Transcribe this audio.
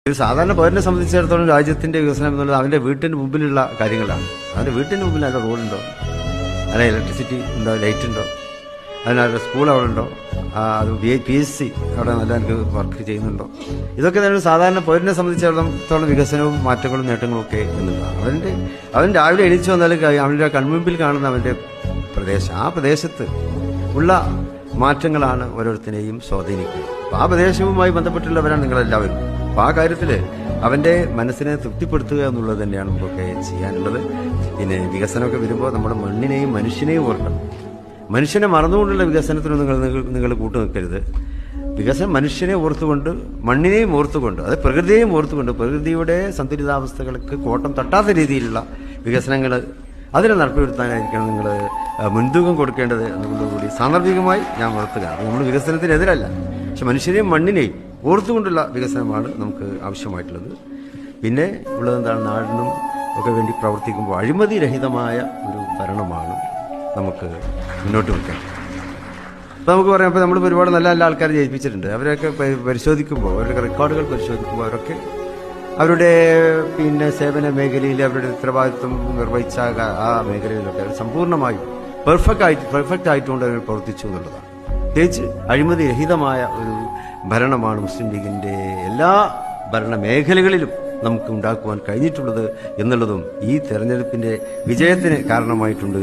ഒരു സാധാരണ പൗരനെ സംബന്ധിച്ചിടത്തോളം രാജ്യത്തിന്റെ വികസനം എന്നുള്ളത് അവന്റെ വീട്ടിന് മുമ്പിലുള്ള കാര്യങ്ങളാണ്. അവന്റെ വീട്ടിന് മുമ്പിൽ അതിന്റെ റോഡുണ്ടോ, അതിന് ഇലക്ട്രിസിറ്റി ഉണ്ടോ, ലൈറ്റ് ഉണ്ടോ, അതിനവരുടെ സ്കൂൾ അവിടെ ഉണ്ടോ, അത് PSC അവിടെ നല്ല എനിക്ക് വർക്ക് ചെയ്യുന്നുണ്ടോ, ഇതൊക്കെ തന്നെ സാധാരണ പൗരനെ സംബന്ധിച്ചിടത്തോളം വികസനവും മാറ്റങ്ങളും നേട്ടങ്ങളും ഒക്കെ എന്നുള്ളതാണ്. അവൻ രാവിലെ എണീച്ചു വന്നാൽ അവൻ്റെ കൺമുമ്പിൽ കാണുന്ന അവൻ്റെ പ്രദേശം, ആ പ്രദേശത്ത് ഉള്ള മാറ്റങ്ങളാണ് ഓരോരുത്തരെയും സ്വാധീനിക്കുക. അപ്പോൾ ആ പ്രദേശവുമായി ബന്ധപ്പെട്ടുള്ളവരാണ് നിങ്ങളെല്ലാവരും. അപ്പോൾ ആ കാര്യത്തിൽ അവൻ്റെ മനസ്സിനെ തൃപ്തിപ്പെടുത്തുക എന്നുള്ളത് തന്നെയാണ് നമുക്കൊക്കെ ചെയ്യാനുള്ളത്. പിന്നെ വികസനമൊക്കെ വരുമ്പോൾ നമ്മുടെ മണ്ണിനെയും മനുഷ്യനെയും ഓർക്കണം. മനുഷ്യനെ മറന്നുകൊണ്ടുള്ള വികസനത്തിന് നിങ്ങൾ കൂട്ടു നിൽക്കരുത്. വികസനം മനുഷ്യനെ ഓർത്തുകൊണ്ട്, മണ്ണിനെയും ഓർത്തുകൊണ്ട്, അത് പ്രകൃതിയെയും ഓർത്തുകൊണ്ട്, പ്രകൃതിയുടെ സന്തുലിതാവസ്ഥകൾക്ക് കോട്ടം തട്ടാത്ത രീതിയിലുള്ള വികസനങ്ങൾ അതിനെ നടപ്പിലെടുത്താനായിരിക്കണം നിങ്ങൾ മുൻതൂക്കം കൊടുക്കേണ്ടത് എന്നുള്ളതുകൂടി സാന്ദർഭികമായി ഞാൻ വളർത്തുക. നമ്മൾ വികസനത്തിനെതിരല്ല, പക്ഷെ മനുഷ്യനെയും മണ്ണിനെയും ഓർത്തുകൊണ്ടുള്ള വികസനമാണ് നമുക്ക് ആവശ്യമായിട്ടുള്ളത്. പിന്നെ ഉള്ളതെന്താണ്, നാടിനും ഒക്കെ വേണ്ടി പ്രവർത്തിക്കുമ്പോൾ അഴിമതിരഹിതമായ ഒരു ഭരണമാണ് നമുക്ക് മുന്നോട്ട് വെക്കേണ്ടത്. അപ്പോൾ നമുക്ക് പറയാം, ഇപ്പോൾ നമ്മൾ ഒരുപാട് നല്ല നല്ല ആൾക്കാരെ ജയിപ്പിച്ചിട്ടുണ്ട്. അവരൊക്കെ പരിശോധിക്കുമ്പോൾ, അവരുടെ റെക്കോർഡുകൾ പരിശോധിക്കുമ്പോൾ അവരൊക്കെ അവരുടെ സേവന മേഖലയിൽ അവരുടെ ഉത്തരവാദിത്വം നിർവഹിച്ച ആ മേഖലയിലൊക്കെ അവർ സമ്പൂർണ്ണമായും പെർഫെക്റ്റ് ആയിട്ടുകൊണ്ട് അവർ പ്രവർത്തിച്ചു എന്നുള്ളതാണ്. പ്രത്യേകിച്ച് അഴിമതിരഹിതമായ ഒരു ഭരണമാണ് മുസ്ലിം ലീഗിൻ്റെ എല്ലാ ഭരണ മേഖലകളിലും നമുക്ക് ഉണ്ടാക്കുവാൻ കഴിഞ്ഞിട്ടുള്ളത് എന്നുള്ളതും ഈ തെരഞ്ഞെടുപ്പിൻ്റെ വിജയത്തിന് കാരണമായിട്ടുണ്ട്.